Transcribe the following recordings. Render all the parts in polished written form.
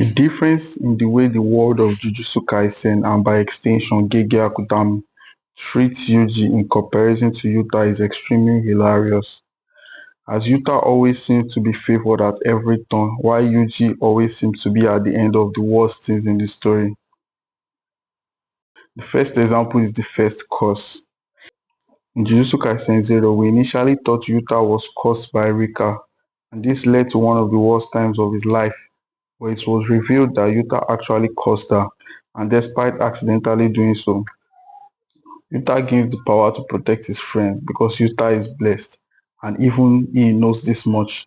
The difference in the way the world of Jujutsu Kaisen and by extension Gege Akutami treats Yuji in comparison to Yuta is extremely hilarious, as Yuta always seems to be favored at every turn while Yuji always seems to be at the end of the worst things in the story. The first example is the first curse. In Jujutsu Kaisen Zero, we initially thought Yuta was cursed by Rika, and this led to one of the worst times of his life, where it was revealed that Yuta actually cursed her, and despite accidentally doing so, Yuta gains the power to protect his friends because Yuta is blessed, and even he knows this much.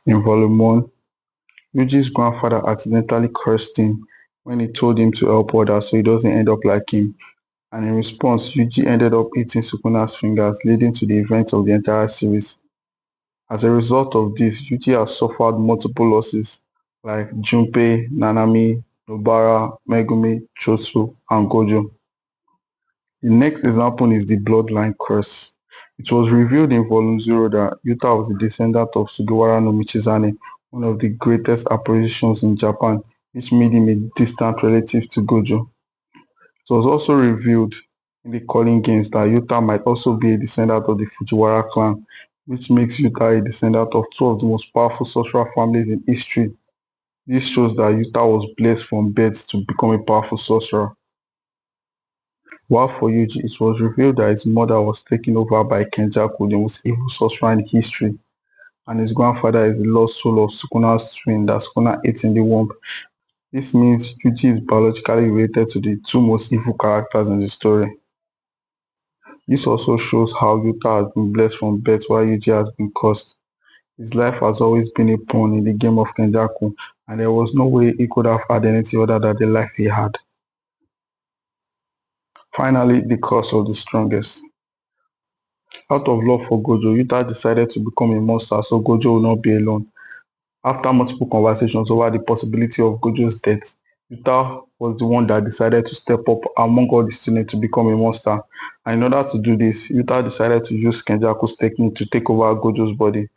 In Volume 1, Yuji's grandfather accidentally cursed him when he told him to help others so he doesn't end up like him, and in response, Yuji ended up eating Sukuna's fingers, leading to the events of the entire series. As a result of this, Yuji has suffered multiple losses like Junpei, Nanami, Nobara, Megumi, Chosu, and Gojo. The next example is the Bloodline Curse. It was revealed in Volume Zero that Yuta was a descendant of Sugawara no Michizane, one of the greatest apparitions in Japan, which made him a distant relative to Gojo. It was also revealed in the Calling Games that Yuta might also be a descendant of the Fujiwara clan, which makes Yuta a descendant of two of the most powerful sorcerer families in history. This shows that Yuta was blessed from birth to become a powerful sorcerer. While for Yuji, it was revealed that his mother was taken over by Kenjaku, the most evil sorcerer in history, and his grandfather is the lost soul of Sukuna's twin that Sukuna ate in the womb. This means Yuji is biologically related to the two most evil characters in the story. This also shows how Yuta has been blessed from birth while Yuji has been cursed. His life has always been a pawn in the game of Kenjaku, and there was no way he could have had anything other than the life he had. Finally, the curse of the strongest. Out of love for Gojo, Yuta decided to become a monster so Gojo will not be alone. After multiple conversations over the possibility of Gojo's death, Yuta was the one that decided to step up among all the students to become a monster. And in order to do this, Yuta decided to use Kenjaku's technique to take over Gojo's body.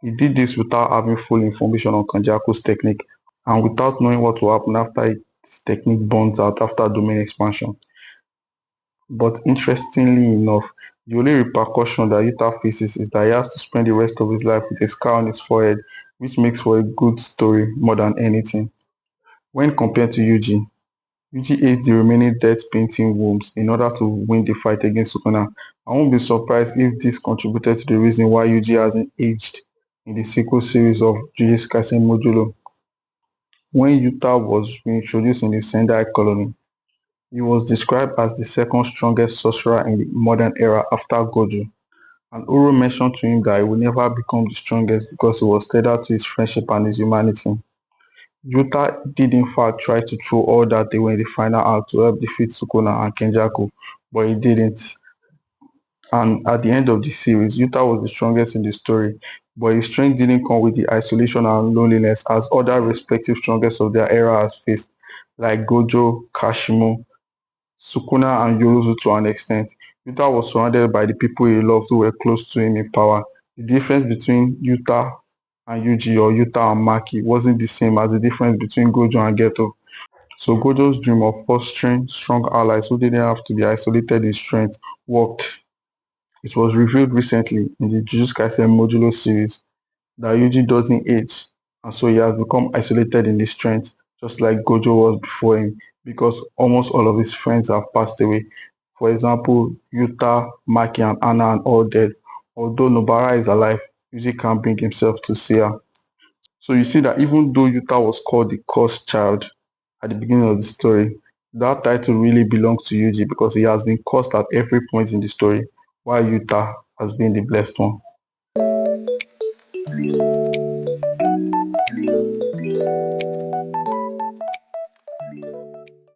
He did this without having full information on Kenjaku's technique and without knowing what will happen after his technique burns out after domain expansion. But interestingly enough, the only repercussion that Yuta faces is that he has to spend the rest of his life with a scar on his forehead, which makes for a good story more than anything. When compared to Yuji, Yuji ate the remaining death painting wombs in order to win the fight against Sukuna. I won't be surprised if this contributed to the reason why Yuji hasn't aged in the sequel series of Jujutsu Kaisen Modulo. When Yuta was reintroduced in the Sendai colony, he was described as the second strongest sorcerer in the modern era after Gojo, and Uro mentioned to him that he would never become the strongest because he was tethered to his friendship and his humanity. Yuta did in fact try to throw all that they were in the final act to help defeat Sukuna and Kenjaku, but he didn't. And at the end of the series, Yuta was the strongest in the story, but his strength didn't come with the isolation and loneliness as other respective strongest of their era has faced, like Gojo, Kashimo, Sukuna and Yorozu to an extent. Yuta was surrounded by the people he loved who were close to him in power. The difference between Yuta and Yuji or Yuta and Maki wasn't the same as the difference between Gojo and Geto. So Gojo's dream of fostering strong allies who didn't have to be isolated in strength worked. It was revealed recently in the Jujutsu Kaisen Modulo series that Yuji doesn't age, and so he has become isolated in his strength, just like Gojo was before him, because almost all of his friends have passed away. For example, Yuta, Maki, and Anna are all dead. Although Nobara is alive, Yuji can't bring himself to see her. So you see that even though Yuta was called the cursed child at the beginning of the story, that title really belongs to Yuji because he has been cursed at every point in the story, while Yuta has been the blessed one.